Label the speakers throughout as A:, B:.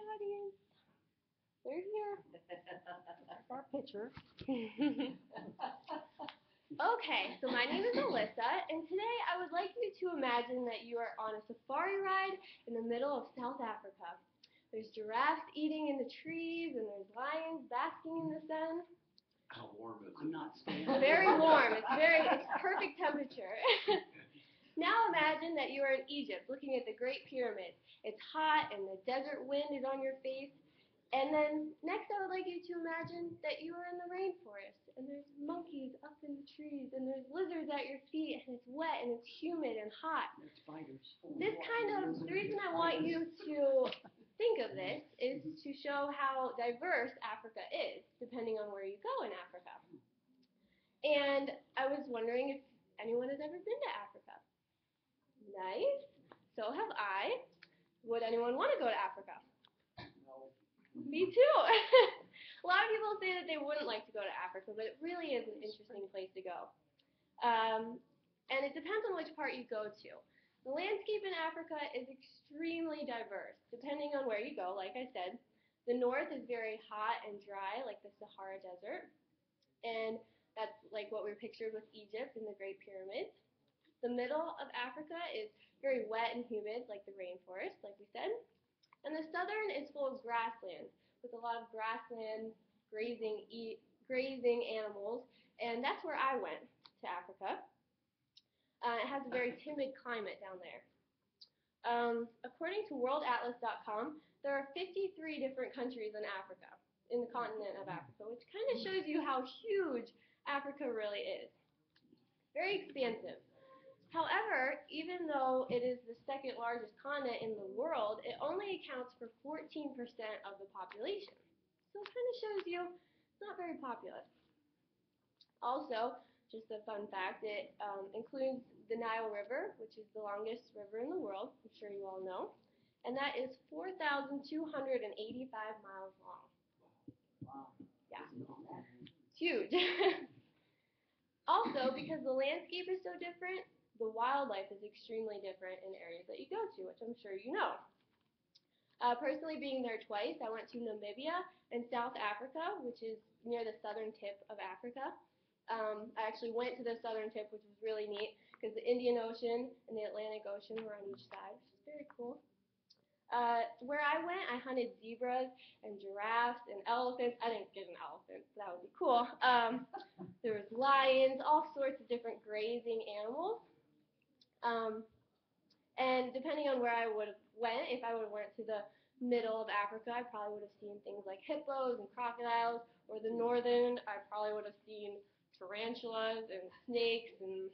A: audience. They're here.
B: That's our picture.
A: Okay, so my name is Alyssa, and today I would like you to imagine that you are on a safari ride in the middle of South Africa. There's giraffes eating in the trees, and there's lions basking in the sun.
C: How warm is it?
B: I'm not staying.
A: Very warm. It's perfect temperature. Now imagine that you are in Egypt looking at the Great Pyramid. It's hot and the desert wind is on your face. And then next I would like you to imagine that you are in the rainforest and there's monkeys up in the trees and there's lizards at your feet and it's wet and it's humid and hot.
B: There's spiders.
A: The reason I want you to think of this is to show how diverse Africa is depending on where you go in Africa. And I was wondering if anyone has ever been to Africa. Nice. So have I. Would anyone want to go to Africa?
C: No.
A: Me too. A lot of people say that they wouldn't like to go to Africa, but it really is an interesting place to go. And it depends on which part you go to. The landscape in Africa is extremely diverse, depending on where you go, like I said. The north is very hot and dry, like the Sahara Desert. And that's like what we're pictured with Egypt and the Great Pyramids. The middle of Africa is very wet and humid, like the rainforest, like we said. And the southern is full of grassland, with a lot of grassland grazing animals. And that's where I went to Africa. It has a very timid climate down there. According to worldatlas.com, there are 53 different countries in Africa, in the continent of Africa, which kind of shows you how huge Africa really is. Very expansive. However, even though it is the second largest continent in the world, it only accounts for 14% of the population. So it kind of shows you it's not very populous. Also, just a fun fact, it includes the Nile River, which is the longest river in the world, I'm sure you all know, and that is 4,285 miles long.
B: Wow.
A: Yeah, it's huge. Also, because the landscape is so different, the wildlife is extremely different in areas that you go to, which I'm sure you know. Personally, being there twice, I went to Namibia and South Africa, which is near the southern tip of Africa. I actually went to the southern tip, which was really neat, because the Indian Ocean and the Atlantic Ocean were on each side, which is very cool. Where I went, I hunted zebras and giraffes and elephants. I didn't get an elephant, but that would be cool. There was lions, all sorts of different grazing animals. And depending on where I would have went, if I would have went to the middle of Africa, I probably would have seen things like hippos and crocodiles, or the northern, I probably would have seen tarantulas and snakes and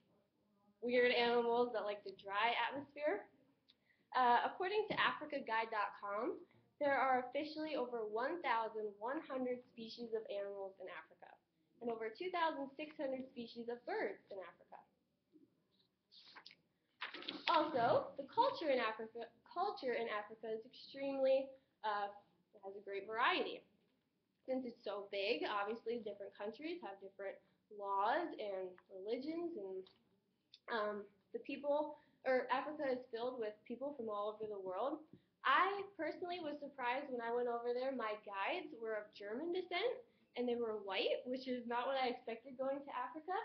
A: weird animals that like the dry atmosphere. According to AfricaGuide.com, there are officially over 1,100 species of animals in Africa, and over 2,600 species of birds in Africa. Also, the culture in Africa is extremely, has a great variety. Since it's so big, obviously different countries have different laws and religions, and Africa is filled with people from all over the world. I personally was surprised when I went over there. My guides were of German descent, and they were white, which is not what I expected going to Africa.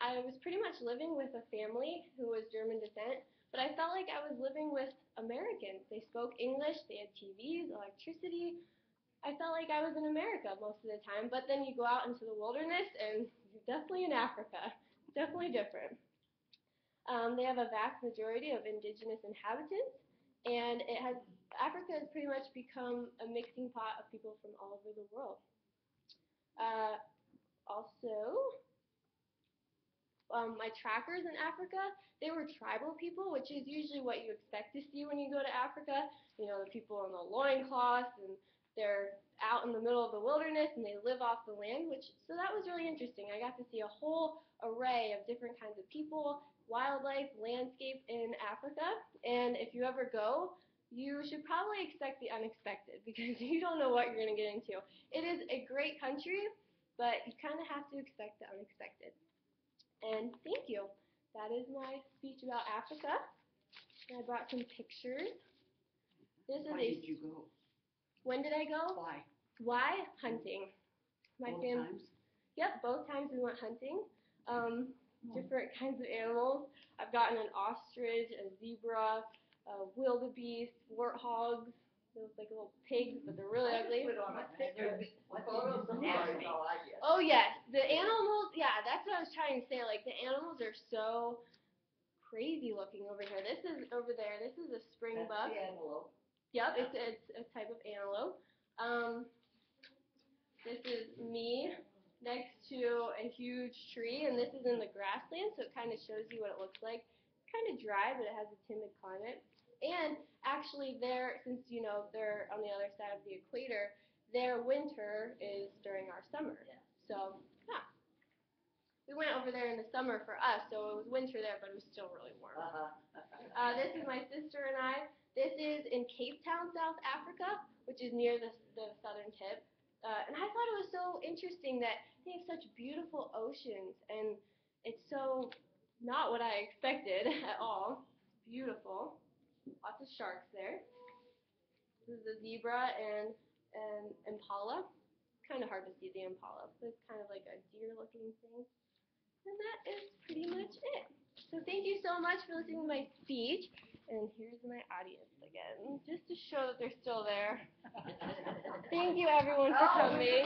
A: I was pretty much living with a family who was German descent, but I felt like I was living with Americans. They spoke English, they had TVs, electricity. I felt like I was in America most of the time, but then you go out into the wilderness and you're definitely in Africa. It's definitely different. They have a vast majority of indigenous inhabitants, and Africa has pretty much become a mixing pot of people from all over the world. My trackers in Africa, they were tribal people, which is usually what you expect to see when you go to Africa. You know, the people in the loincloths, and they're out in the middle of the wilderness, and they live off the land, so that was really interesting. I got to see a whole array of different kinds of people, wildlife, landscape in Africa, and if you ever go, you should probably expect the unexpected, because you don't know what you're going to get into. It is a great country, but you kind of have to expect the unexpected. And thank you. That is my speech about Africa. And I brought some pictures.
B: Why did you go?
A: When did I go?
B: Why?
A: Why? Hunting. My
B: Both
A: family.
B: times?
A: Yep, both times we went hunting. Different kinds of animals. I've gotten an ostrich, a zebra, a wildebeest, warthogs. Those like little pigs, but they're really ugly. Oh yes, the animals. Yeah, that's what I was trying to say. Like the animals are so crazy looking over here. This is over there. This is a springbuck.
B: That's the antelope.
A: Yep, it's a type of antelope. This is me next to a huge tree, and this is in the grassland, so it kind of shows you what it looks like. It's kind of dry, but it has a timid climate. And actually there, since you know they're on the other side of the equator, their winter is during our summer. So, yeah. We went over there in the summer for us, so it was winter there, but it was still really warm. This is my sister and I. This is in Cape Town, South Africa, which is near the southern tip. And I thought it was so interesting that they have such beautiful oceans, and it's so not what I expected at all. It's beautiful. Lots of sharks there. This is a zebra and an impala. Kind of hard to see the impala, but it's kind of like a deer-looking thing. And that is pretty much it. So thank you so much for listening to my speech. And here's my audience again, just to show that they're still there. Thank you everyone for coming.